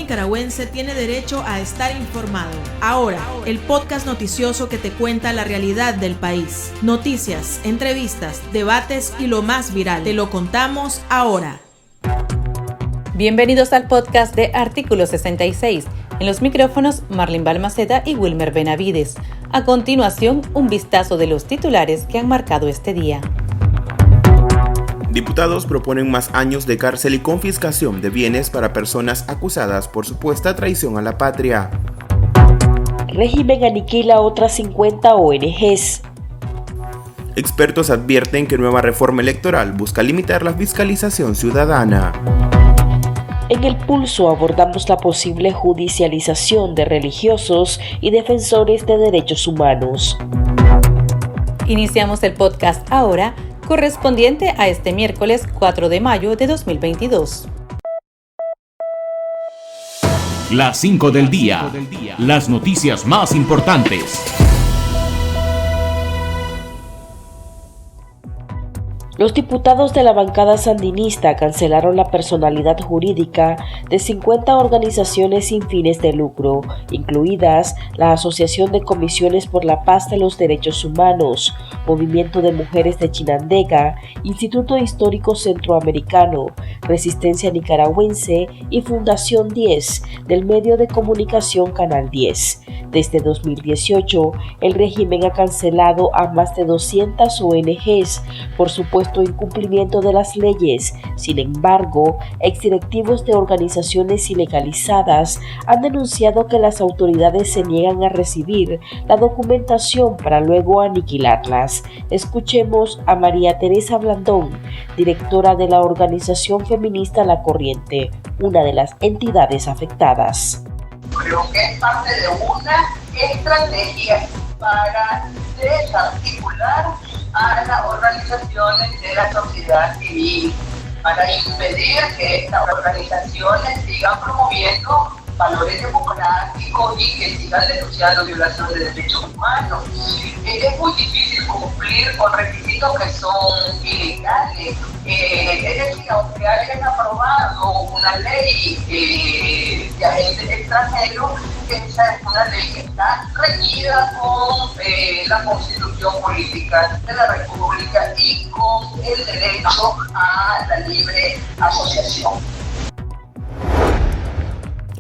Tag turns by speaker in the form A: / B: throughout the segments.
A: nicaragüense tiene derecho a estar informado. Ahora, el podcast noticioso que te cuenta la realidad del país. Noticias, entrevistas, debates y lo más viral. Te lo contamos ahora.
B: Bienvenidos al podcast de Artículo 66. En los micrófonos, Marlene Balmaceda y Wilmer Benavides. A continuación, un vistazo de los titulares que han marcado este día.
C: Diputados proponen más años de cárcel y confiscación de bienes para personas acusadas por supuesta traición a la patria.
D: Régimen aniquila otras 50 ONGs.
C: Expertos advierten que nueva reforma electoral busca limitar la fiscalización ciudadana.
D: En El Pulso abordamos la posible judicialización de religiosos y defensores de derechos humanos.
B: Iniciamos el podcast ahora, correspondiente a este miércoles 4 de mayo de 2022.
E: Las 5 del día. Las noticias más importantes.
D: Los diputados de la bancada sandinista cancelaron la personalidad jurídica de 50 organizaciones sin fines de lucro, incluidas la Asociación de Comisiones por la Paz de los Derechos Humanos, Movimiento de Mujeres de Chinandega, Instituto Histórico Centroamericano, Resistencia Nicaragüense y Fundación 10 del medio de comunicación Canal 10. Desde 2018, el régimen ha cancelado a más de 200 ONGs por supuesto incumplimiento de las leyes. Sin embargo, exdirectivos de organizaciones ilegalizadas han denunciado que las autoridades se niegan a recibir la documentación para luego aniquilarlas. Escuchemos a María Teresa Blandón, directora de la organización feminista La Corriente, una de las entidades afectadas.
F: Creo que es parte de una estrategia para desarticular a las organizaciones de la sociedad civil, para impedir que estas organizaciones sigan promoviendo valores democráticos y que sigan denunciando violaciones de derechos humanos. Es muy difícil cumplir con requisitos que son ilegales. Es decir, aunque hayan aprobado una ley de agentes extranjeros, esa es una ley que está reñida con la Constitución Política de la República y con el derecho a la libre asociación.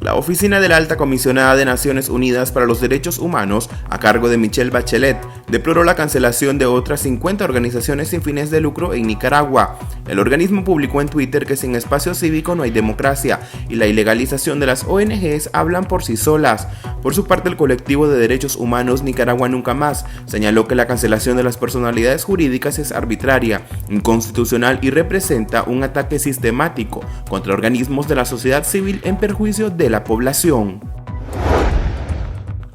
C: La Oficina de la Alta Comisionada de Naciones Unidas para los Derechos Humanos, a cargo de Michelle Bachelet, deploró la cancelación de otras 50 organizaciones sin fines de lucro en Nicaragua. El organismo publicó en Twitter que sin espacio cívico no hay democracia y la ilegalización de las ONGs hablan por sí solas. Por su parte, el colectivo de derechos humanos Nicaragua Nunca Más señaló que la cancelación de las personalidades jurídicas es arbitraria, inconstitucional y representa un ataque sistemático contra organismos de la sociedad civil en perjuicio de la población.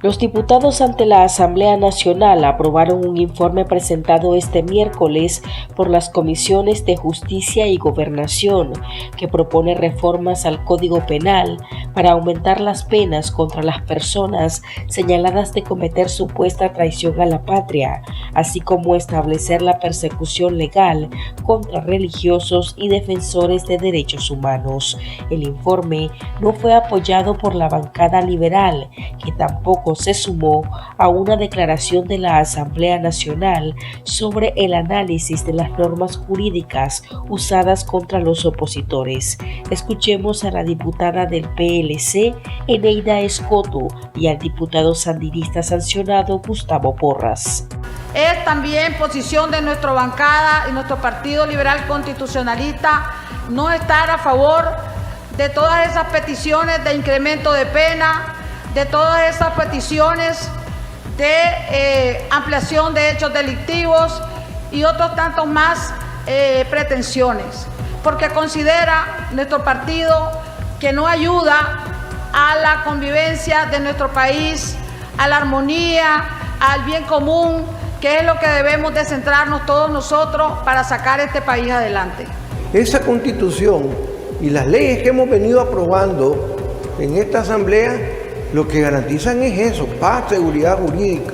D: Los diputados ante la Asamblea Nacional aprobaron un informe presentado este miércoles por las Comisiones de Justicia y Gobernación, que propone reformas al Código Penal para aumentar las penas contra las personas señaladas de cometer supuesta traición a la patria, así como establecer la persecución legal contra religiosos y defensores de derechos humanos. El informe no fue apoyado por la bancada liberal, que tampoco se sumó a una declaración de la Asamblea Nacional sobre el análisis de las normas jurídicas usadas contra los opositores. Escuchemos a la diputada del PLC, Eneida Escoto, y al diputado sandinista sancionado Gustavo Porras.
G: Es también posición de nuestra bancada y nuestro Partido Liberal Constitucionalista no estar a favor de todas esas peticiones de incremento de pena, de todas esas peticiones de ampliación de hechos delictivos y otros tantos más pretensiones, porque considera nuestro partido que no ayuda a la convivencia de nuestro país, a la armonía, al bien común, que es lo que debemos de centrarnos todos nosotros para sacar este país adelante.
H: Esa Constitución y las leyes que hemos venido aprobando en esta Asamblea lo que garantizan es eso, paz, seguridad jurídica.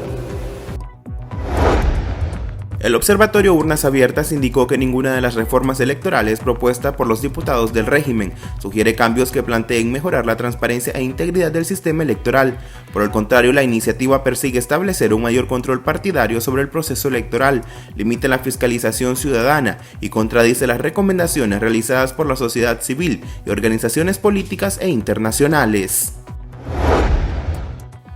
C: El Observatorio Urnas Abiertas indicó que ninguna de las reformas electorales propuesta por los diputados del régimen sugiere cambios que planteen mejorar la transparencia e integridad del sistema electoral. Por el contrario, la iniciativa persigue establecer un mayor control partidario sobre el proceso electoral, limita la fiscalización ciudadana y contradice las recomendaciones realizadas por la sociedad civil y organizaciones políticas e internacionales.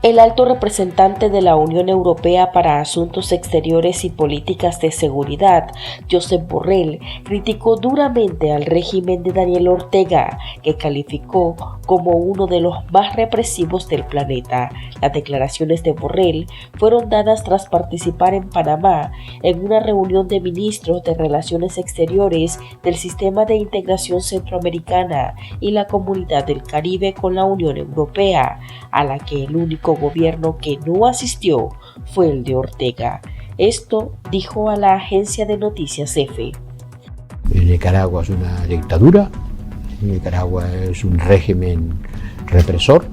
D: El alto representante de la Unión Europea para Asuntos Exteriores y Políticas de Seguridad, Josep Borrell, criticó duramente al régimen de Daniel Ortega, que calificó como uno de los más represivos del planeta. Las declaraciones de Borrell fueron dadas tras participar en Panamá en una reunión de ministros de Relaciones Exteriores del Sistema de Integración Centroamericana y la Comunidad del Caribe con la Unión Europea, a la que el único gobierno que no asistió fue el de Ortega. Esto dijo a la agencia de noticias EFE.
I: Nicaragua es una dictadura, Nicaragua es un régimen represor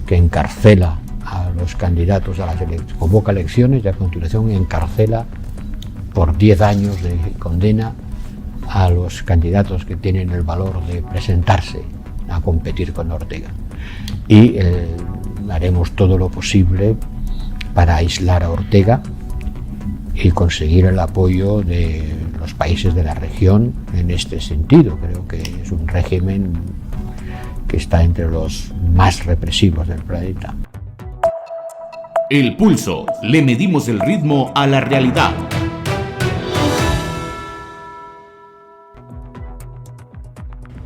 I: que encarcela a los candidatos a las elecciones, convoca elecciones y a continuación encarcela por 10 años de condena a los candidatos que tienen el valor de presentarse a competir con Ortega. Y haremos todo lo posible para aislar a Ortega y conseguir el apoyo de los países de la región en este sentido. Creo que es un régimen que está entre los más represivos del planeta.
E: El Pulso. Le medimos el ritmo a la realidad.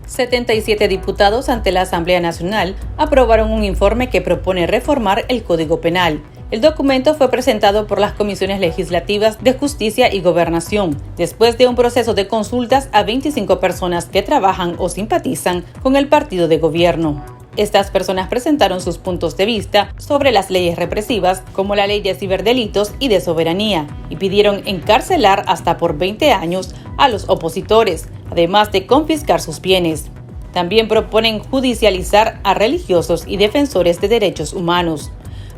B: ...77 diputados ante la Asamblea Nacional aprobaron un informe que propone reformar el Código Penal. El documento fue presentado por las comisiones legislativas de Justicia y Gobernación, después de un proceso de consultas a 25 personas que trabajan o simpatizan con el partido de gobierno. Estas personas presentaron sus puntos de vista sobre las leyes represivas, como la ley de ciberdelitos y de soberanía, y pidieron encarcelar hasta por 20 años a los opositores, además de confiscar sus bienes. También proponen judicializar a religiosos y defensores de derechos humanos.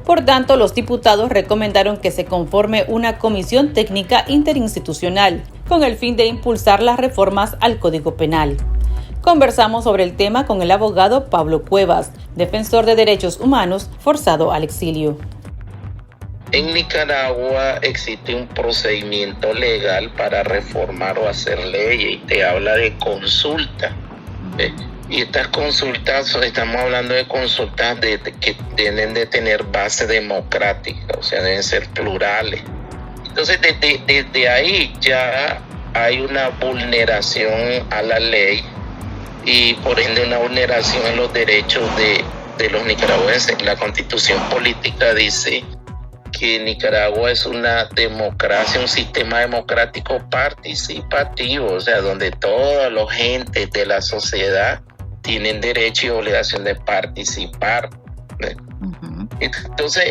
B: Por tanto, los diputados recomendaron que se conforme una comisión técnica interinstitucional con el fin de impulsar las reformas al Código Penal. Conversamos sobre el tema con el abogado Pablo Cuevas, defensor de derechos humanos forzado al exilio.
J: En Nicaragua existe un procedimiento legal para reformar o hacer leyes y te habla de consulta. Y estas consultas, estamos hablando de consultas que deben de tener base democrática, o sea, deben ser plurales. Entonces, desde ahí ya hay una vulneración a la ley y por ende una vulneración a los derechos de los nicaragüenses. La Constitución política dice que Nicaragua es una democracia, un sistema democrático participativo, o sea, donde todos los entes de la sociedad tienen derecho y obligación de participar. Entonces,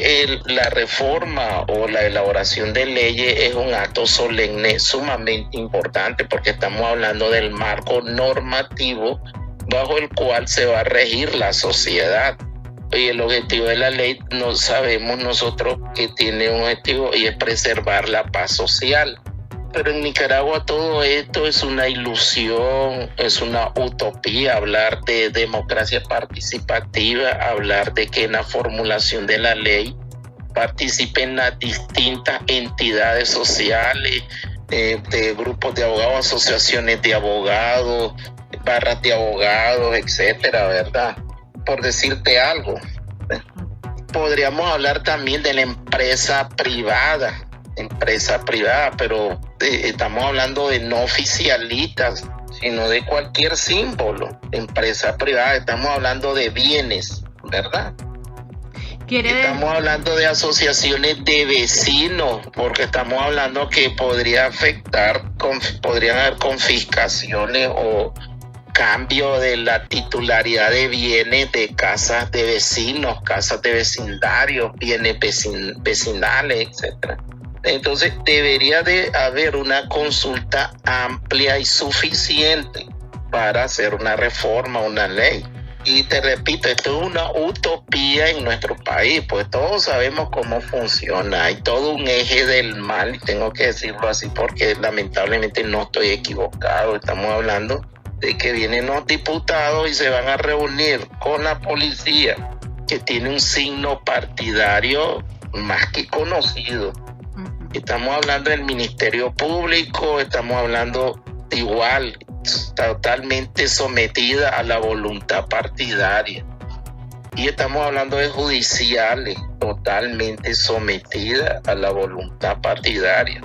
J: la reforma o la elaboración de leyes es un acto solemne sumamente importante porque estamos hablando del marco normativo bajo el cual se va a regir la sociedad. Y el objetivo de la ley, no sabemos nosotros que tiene un objetivo y es preservar la paz social. Pero en Nicaragua todo esto es una ilusión, es una utopía hablar de democracia participativa, hablar de que en la formulación de la ley participen las distintas entidades sociales, de grupos de abogados, asociaciones de abogados, barras de abogados, etcétera, ¿verdad? Por decirte algo. Podríamos hablar también de la empresa privada, pero estamos hablando de no oficialistas, sino de cualquier símbolo. Empresa privada, estamos hablando de bienes, ¿verdad? Estamos hablando de asociaciones de vecinos, porque estamos hablando que podrían haber confiscaciones o cambio de la titularidad de bienes de casas de vecinos, casas de vecindario, bienes vecinales, etcétera. Entonces debería de haber una consulta amplia y suficiente para hacer una reforma, una ley. y te repito, esto es una utopía en nuestro país, pues todos sabemos cómo funciona, hay todo un eje del mal, y tengo que decirlo así porque lamentablemente no estoy equivocado. Estamos hablando de que vienen los diputados y se van a reunir con la policía, que tiene un signo partidario más que conocido. Estamos hablando del Ministerio Público, estamos hablando igual, totalmente sometida a la voluntad partidaria. Y estamos hablando de judiciales, totalmente sometida a la voluntad partidaria.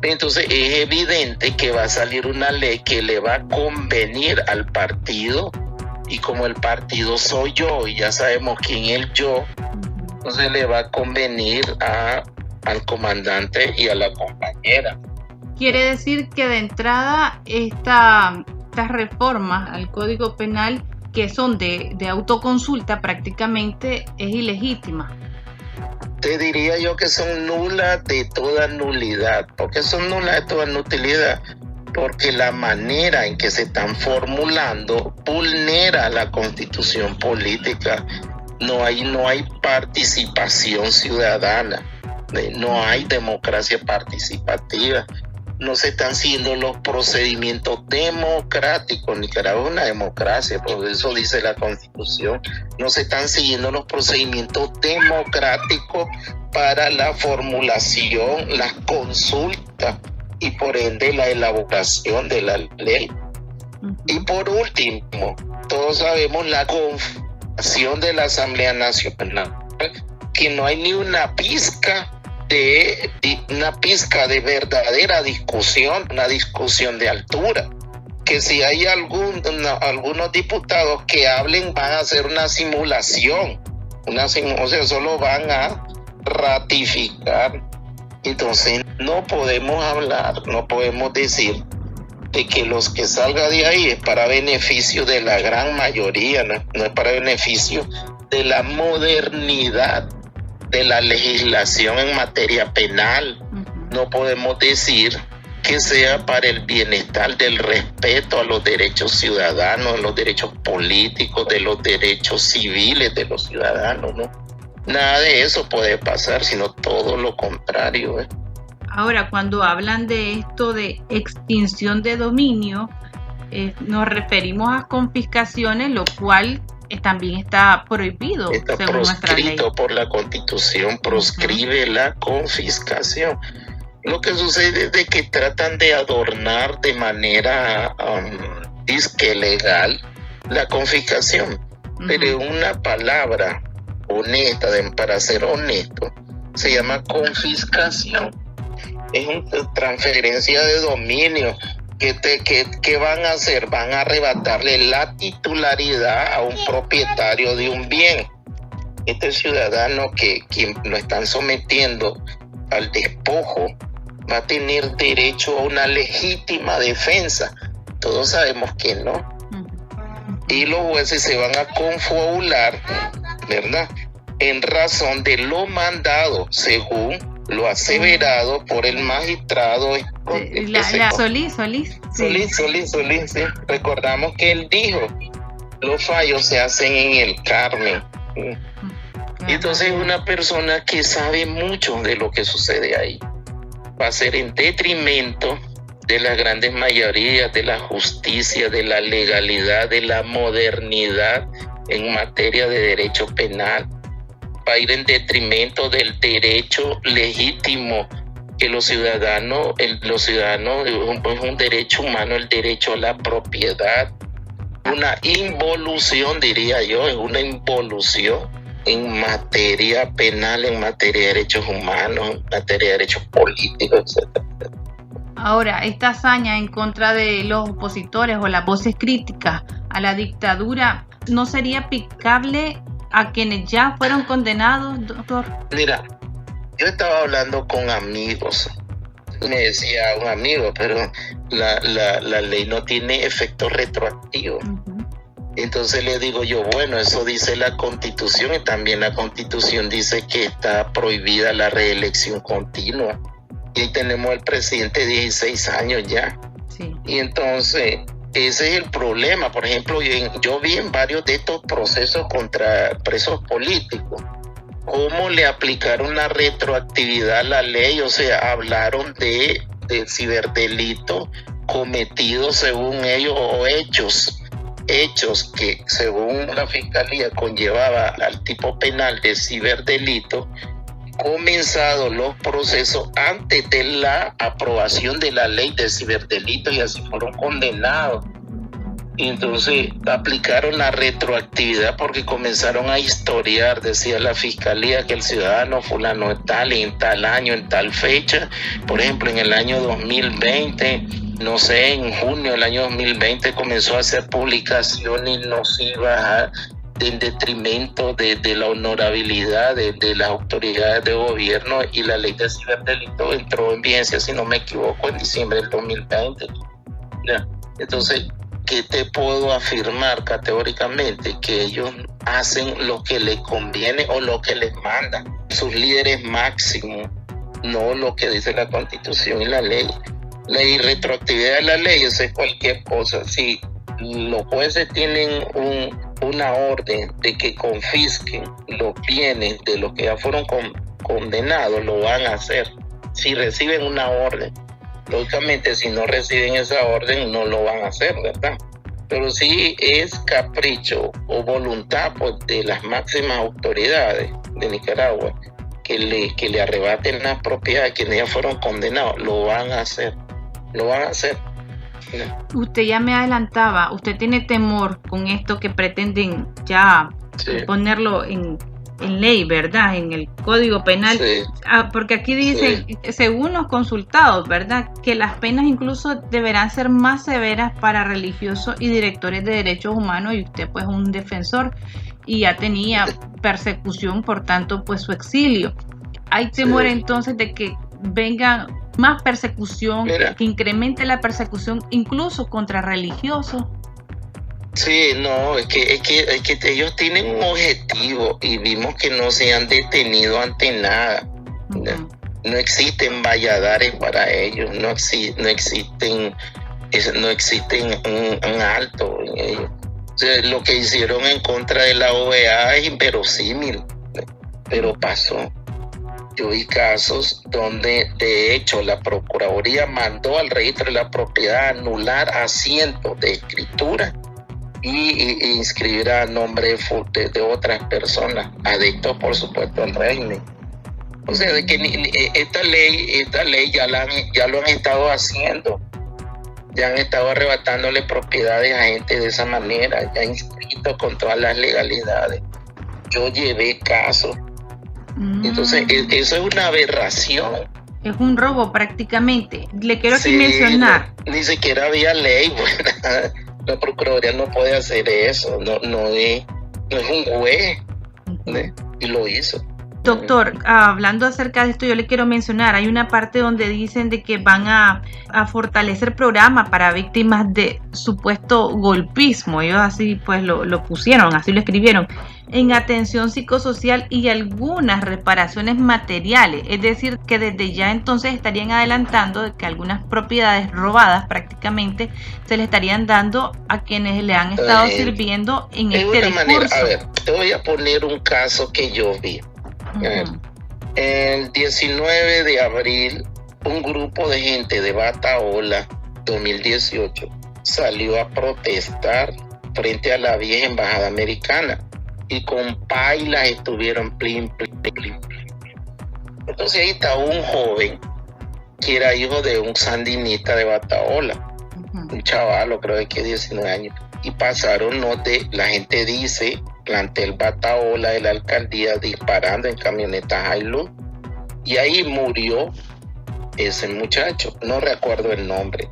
J: Entonces es evidente que va a salir una ley que le va a convenir al partido, y como el partido soy yo y ya sabemos quién es el yo, entonces le va a convenir al comandante y a la compañera.
B: Quiere decir que de entrada estas reformas al Código Penal, que son de autoconsulta, prácticamente es ilegítima.
J: Te diría yo que son nulas de toda nulidad. ¿Por qué son nulas de toda nulidad? Porque la manera en que se están formulando vulnera la Constitución política. No hay participación ciudadana, no hay democracia participativa. No se están siguiendo los procedimientos democráticos. Nicaragua es una democracia, por eso dice la Constitución. No se están siguiendo los procedimientos democráticos para la formulación, las consultas y por ende la elaboración de la ley. Y por último, todos sabemos la conformación de la Asamblea Nacional, que no hay ni una pizca de verdadera discusión, una discusión de altura. Que si hay algunos diputados que hablen, van a hacer una simulación, o sea, solo van a ratificar. Entonces no podemos hablar, no podemos decir de que los que salga de ahí es para beneficio de la gran mayoría, no es para beneficio de la modernidad de la legislación en materia penal. No podemos decir que sea para el bienestar del respeto a los derechos ciudadanos, los derechos políticos, de los derechos civiles de los ciudadanos, ¿no? Nada de eso puede pasar, sino todo lo contrario.
B: Ahora, cuando hablan de esto de extinción de dominio, nos referimos a confiscaciones, lo cual también está prohibido.
J: Está
B: según nuestra ley.
J: Proscrito por la Constitución, proscribe la confiscación. Lo que sucede es de que tratan de adornar de manera disque legal la confiscación, pero una palabra honesta, para ser honesto, se llama confiscación. Es una transferencia de dominio. ¿Qué van a hacer? Van a arrebatarle la titularidad a un propietario de un bien. Este ciudadano quien lo están sometiendo al despojo va a tener derecho a una legítima defensa. Todos sabemos que no. Y los jueces se van a confabular, ¿verdad?, en razón de lo mandado, según lo aseverado por el magistrado
B: Solís,
J: sí. Recordamos que él dijo, los fallos se hacen en el Carmen. Entonces una persona que sabe mucho de lo que sucede ahí va a ser en detrimento de las grandes mayorías, de la justicia, de la legalidad, de la modernidad en materia de derecho penal. Va a ir en detrimento del derecho legítimo que los ciudadanos es un derecho humano, el derecho a la propiedad. Una involución, diría yo, es una involución en materia penal, en materia de derechos humanos, en materia de derechos políticos, etc.
B: Ahora, esta hazaña en contra de los opositores o las voces críticas a la dictadura, ¿no sería aplicable a quienes ya fueron condenados, doctor?
J: Mira, yo estaba hablando con amigos, me decía un amigo, pero la ley no tiene efecto retroactivo. Entonces le digo yo, bueno, eso dice la Constitución, y también la Constitución dice que está prohibida la reelección continua. Y ahí tenemos el presidente 16 años ya. Sí. Y entonces ese es el problema. Por ejemplo, yo vi en varios de estos procesos contra presos políticos cómo le aplicaron la retroactividad a la ley, o sea, hablaron de ciberdelito cometidos según ellos, o hechos que según la fiscalía conllevaba al tipo penal de ciberdelito, comenzados los procesos antes de la aprobación de la ley de ciberdelito, y así fueron condenados. Y entonces aplicaron la retroactividad porque comenzaron a historiar, decía la fiscalía, que el ciudadano fulano tal en tal año, en tal fecha, por ejemplo en el año 2020, no sé, en junio del año 2020 comenzó a hacer publicaciones nocivas en detrimento de la honorabilidad de las autoridades de gobierno, y la ley de ciberdelito entró en vigencia, si no me equivoco, en diciembre del 2020. ¿Ya? Entonces, ¿qué te puedo afirmar categóricamente? Que ellos hacen lo que les conviene o lo que les mandan sus líderes máximos, no lo que dice la Constitución y la ley. La irretroactividad de la ley, eso es cualquier cosa. Si los jueces tienen una orden de que confisquen los bienes de los que ya fueron condenados, lo van a hacer. Si reciben una orden. Lógicamente, si no reciben esa orden, no lo van a hacer, ¿verdad? Pero si es capricho o voluntad, pues, de las máximas autoridades de Nicaragua que le arrebaten las propiedades a quienes ya fueron condenados, lo van a hacer. Lo van a hacer.
B: Usted ya me adelantaba, usted tiene temor con esto que pretenden ya ponerlo en ley, ¿verdad? En el Código Penal. Sí. Porque aquí dice, según los consultados, ¿verdad? Que las penas incluso deberán ser más severas para religiosos y directores de derechos humanos, y usted pues un defensor y ya tenía persecución, por tanto pues su exilio. ¿Hay temor entonces de que venga más persecución, que incremente la persecución incluso contra religiosos?
J: Sí, no, es que ellos tienen un objetivo y vimos que no se han detenido ante nada. Uh-huh. No existen valladares para ellos, no existen un alto en ellos. O sea, lo que hicieron en contra de la OEA es inverosímil, pero pasó. Yo vi casos donde de hecho la Procuraduría mandó al registro de la propiedad anular asientos de escritura y inscribir a nombre de otras personas, adictos por supuesto al régimen. O sea, de que esta ley ya lo han estado haciendo, ya han estado arrebatándole propiedades a gente de esa manera, ya inscritos con todas las legalidades. Yo llevé casos. Entonces, eso es una aberración.
B: Es un robo prácticamente. Le quiero aquí mencionar.
J: Ni siquiera había ley, la Procuraduría no puede hacer eso, no es un juez, y lo hizo.
B: Doctor, hablando acerca de esto, yo le quiero mencionar, hay una parte donde dicen de que van a fortalecer programas para víctimas de supuesto golpismo. Ellos así pues lo pusieron, así lo escribieron, en atención psicosocial y algunas reparaciones materiales. Es decir, que desde ya entonces estarían adelantando de que algunas propiedades robadas prácticamente se le estarían dando a quienes le han estado sirviendo en este discurso.
J: Manera, a ver, te voy a poner un caso que yo vi. Uh-huh. El 19 de abril, un grupo de gente de Bataola 2018 salió a protestar frente a la vieja embajada americana y con pailas estuvieron plim. Entonces ahí estaba un joven que era hijo de un sandinista de Bataola, un chavalo, creo que 19 años, y pasaron, la gente dice, plantel Bataola de la alcaldía disparando en camionetas Hilux, y ahí murió ese muchacho, no recuerdo el nombre.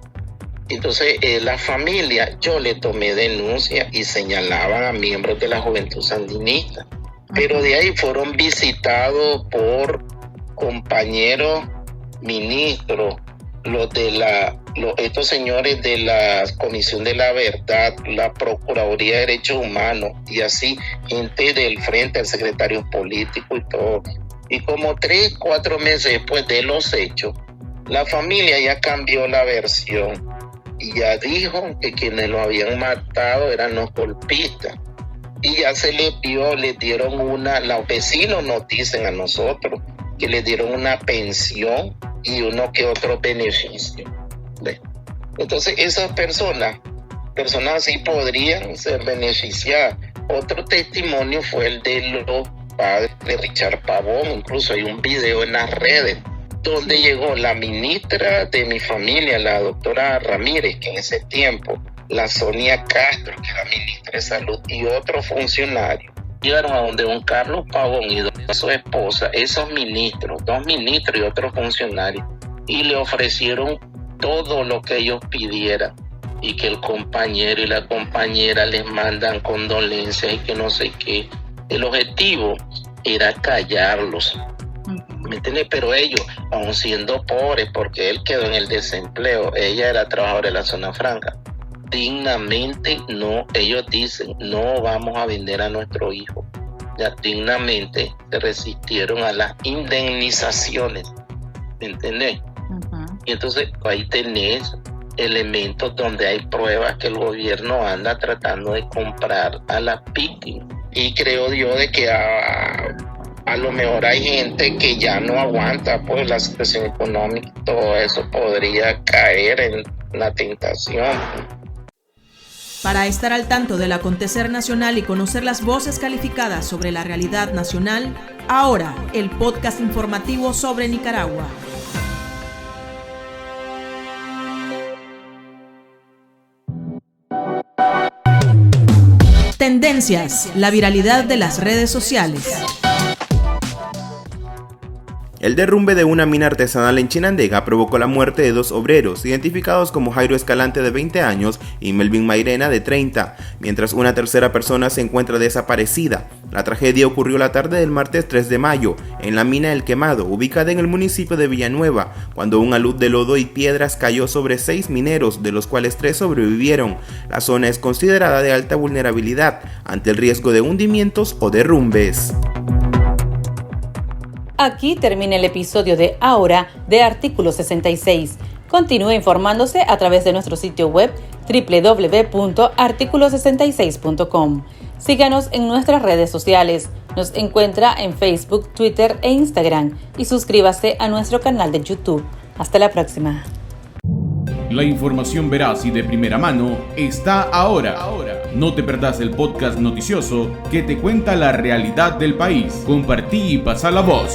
J: Entonces la familia, yo le tomé denuncia y señalaban a miembros de la juventud sandinista, pero de ahí fueron visitados por compañeros ministros, estos señores de la Comisión de la Verdad, la Procuraduría de Derechos Humanos, y así gente del frente, el secretario político y todo. Y como 3-4 meses después de los hechos, la familia ya cambió la versión y ya dijo que quienes lo habían matado eran los golpistas. Y ya se les dieron los vecinos nos dicen a nosotros que les dieron una pensión y uno que otro beneficio. Entonces esas personas así podrían ser beneficiadas. Otro testimonio fue el de los padres de Richard Pavón. Incluso hay un video en las redes donde llegó la ministra de mi familia, la doctora Ramírez, que en ese tiempo, la Sonia Castro, que era ministra de Salud, y otro funcionario, llegaron a donde don Carlos Pavón y su esposa, esos ministros, 2 ministros y otro funcionario, y le ofrecieron todo lo que ellos pidieran, y que el compañero y la compañera les mandan condolencias y que no sé qué. El objetivo era callarlos, ¿me entiendes? Pero ellos, aun siendo pobres, porque él quedó en el desempleo, ella era trabajadora de la zona franca, dignamente no, ellos dicen, no vamos a vender a nuestro hijo. Ya dignamente se resistieron a las indemnizaciones, ¿me entiendes? Y entonces ahí tenés elementos donde hay pruebas que el gobierno anda tratando de comprar a las víctimas. Y creo yo de que a lo mejor hay gente que ya no aguanta pues la situación económica, todo eso podría caer en la tentación.
A: Para estar al tanto del acontecer nacional y conocer las voces calificadas sobre la realidad nacional, ahora el podcast informativo sobre Nicaragua. Tendencias, la viralidad de las redes sociales.
C: El derrumbe de una mina artesanal en Chinandega provocó la muerte de 2 obreros, identificados como Jairo Escalante de 20 años y Melvin Mairena de 30, mientras una tercera persona se encuentra desaparecida. La tragedia ocurrió la tarde del martes 3 de mayo, en la mina El Quemado, ubicada en el municipio de Villanueva, cuando un alud de lodo y piedras cayó sobre 6 mineros, de los cuales 3 sobrevivieron. La zona es considerada de alta vulnerabilidad ante el riesgo de hundimientos o derrumbes.
B: Aquí termina el episodio de Ahora de Artículo 66. Continúe informándose a través de nuestro sitio web www.articulo66.com. Síganos en nuestras redes sociales. Nos encuentra en Facebook, Twitter e Instagram y suscríbase a nuestro canal de YouTube. Hasta la próxima.
E: La información veraz y de primera mano está ahora. No te perdás el podcast noticioso que te cuenta la realidad del país. Compartí y pasa la voz.